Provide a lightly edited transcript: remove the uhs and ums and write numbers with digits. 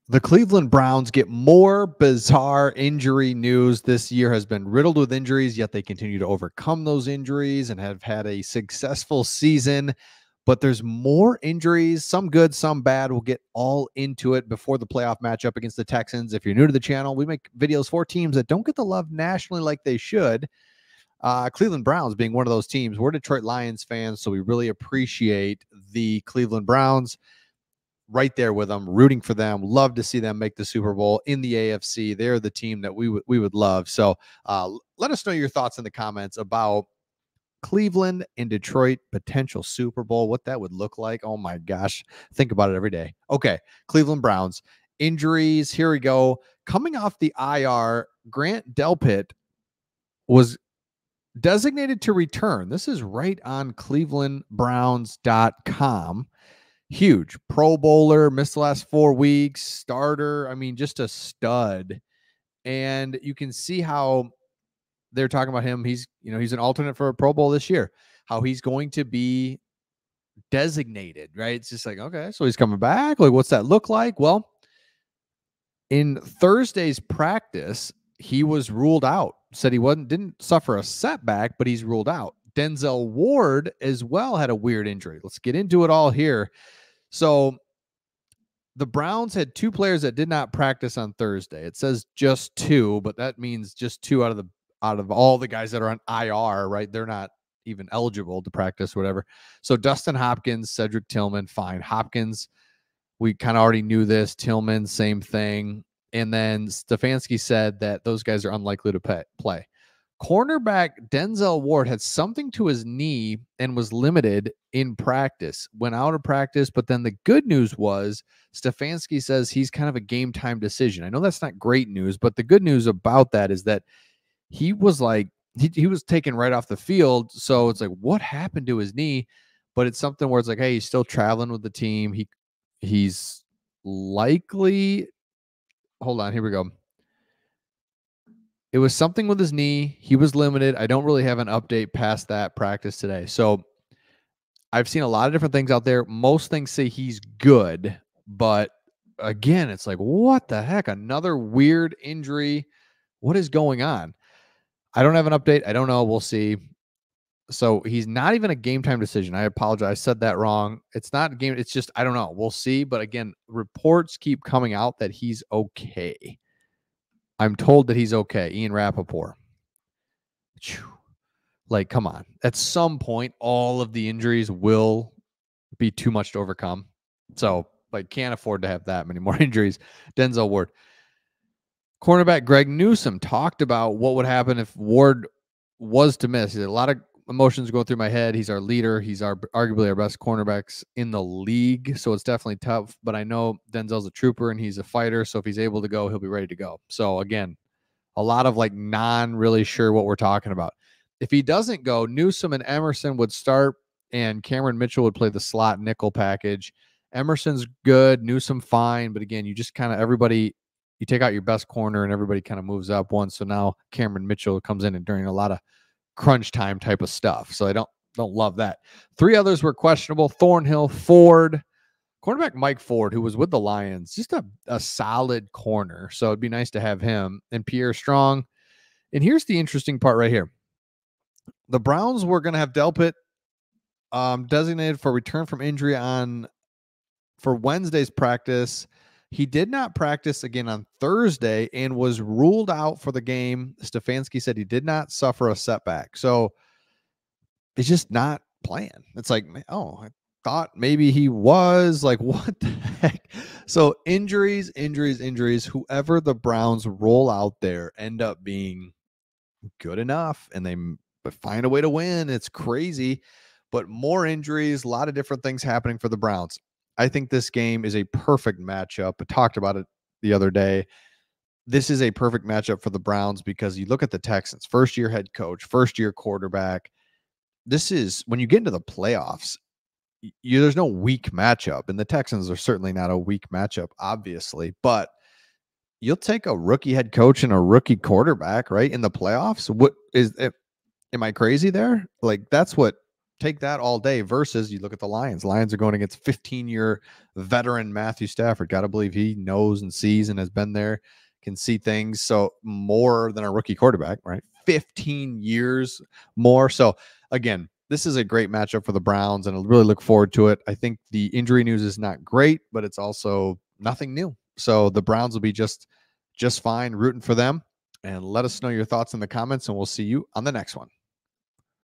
The Cleveland Browns get more bizarre injury news. This year has been riddled with injuries, yet they continue to overcome those injuries and have had a successful season. But there's more injuries, some good, some bad. We'll get all into it before the playoff matchup against the Texans. If you're new to the channel, we make videos for teams that don't get the love nationally like they should. Cleveland Browns being one of those teams. We're Detroit Lions fans, so we really appreciate the Cleveland Browns. Right there with them, rooting for them. Love to see them make the Super Bowl in the AFC. They're the team that we would love. So let us know your thoughts in the comments about Cleveland and Detroit potential Super Bowl, what that would look like. Oh my gosh, think about it every day. Okay, Cleveland Browns injuries. Here we go. Coming off the IR, Grant Delpit was designated to return. This is right on clevelandbrowns.com. Huge Pro Bowler, missed the last 4 weeks, starter. I mean, just a stud. And you can see how they're talking about him. He's an alternate for a Pro Bowl this year, how he's going to be designated, right? It's just like, okay, so he's coming back. Like, what's that look like? Well, in Thursday's practice, he was ruled out. Said he didn't suffer a setback, but he's ruled out. Denzel Ward as well had a weird injury. Let's get into it all here. So the Browns had 2 players that did not practice on Thursday. It says just 2, but that means just 2 out of all the guys that are on IR, right? They're not even eligible to practice, whatever. So Dustin Hopkins, Cedric Tillman, fine. Hopkins, we kind of already knew this. Tillman, same thing. And then Stefanski said that those guys are unlikely to play. Cornerback Denzel Ward had something to his knee and was limited in practice, went out of practice. But then the good news was Stefanski says he's kind of a game time decision. I know that's not great news, but the good news about that is that he was like, he was taken right off the field. So it's like, what happened to his knee? But it's something where it's like, hey, he's still traveling with the team. He's likely, hold on, here we go. It was something with his knee. He was limited. I don't really have an update past that practice today. So I've seen a lot of different things out there. Most things say he's good, but again, it's like, what the heck? Another weird injury. What is going on? I don't have an update. I don't know. We'll see. So he's not even a game time decision. I apologize. I said that wrong. It's not a game. It's just, I don't know. We'll see. But again, reports keep coming out that he's okay. I'm told that he's okay. Ian Rappaport. Like, come on. At some point, all of the injuries will be too much to overcome. So, like, can't afford to have that many more injuries. Denzel Ward. Cornerback Greg Newsome talked about what would happen if Ward was to miss. He had a lot of emotions going through my head. He's our leader. He's arguably our best cornerbacks in the league. So it's definitely tough. But I know Denzel's a trooper and he's a fighter. So if he's able to go, he'll be ready to go. So again, a lot of like really sure what we're talking about. If he doesn't go, Newsome and Emerson would start and Cameron Mitchell would play the slot nickel package. Emerson's good, Newsome fine. But again, you just kind of you take out your best corner and everybody kind of moves up one. So now Cameron Mitchell comes in and during a lot of crunch time type of stuff. So I don't love that. 3 others were questionable. Thornhill, Ford, cornerback Mike Ford, who was with the Lions, just a solid corner. So it'd be nice to have him. And Pierre Strong. And here's the interesting part right here. The Browns were going to have Delpit designated for return from injury for Wednesday's practice. He did not practice again on Thursday and was ruled out for the game. Stefanski said he did not suffer a setback. So it's just not playing. It's like, oh, I thought maybe he was. Like, what the heck? So injuries. Whoever the Browns roll out there end up being good enough and they find a way to win. It's crazy. But more injuries, a lot of different things happening for the Browns. I think this game is a perfect matchup. I talked about it the other day. This is a perfect matchup for the Browns because you look at the Texans, first-year head coach, first-year quarterback. This is, when you get into the playoffs, there's no weak matchup, and the Texans are certainly not a weak matchup, obviously, but you'll take a rookie head coach and a rookie quarterback, right, in the playoffs. Am I crazy there? Like, that's what take that all day versus you look at the Lions. Lions are going against 15-year veteran Matthew Stafford. Got to believe he knows and sees and has been there, can see things. So more than a rookie quarterback, right? 15 years more. So again, this is a great matchup for the Browns, and I really look forward to it. I think the injury news is not great, but it's also nothing new. So the Browns will be just fine, rooting for them. And let us know your thoughts in the comments, and we'll see you on the next one.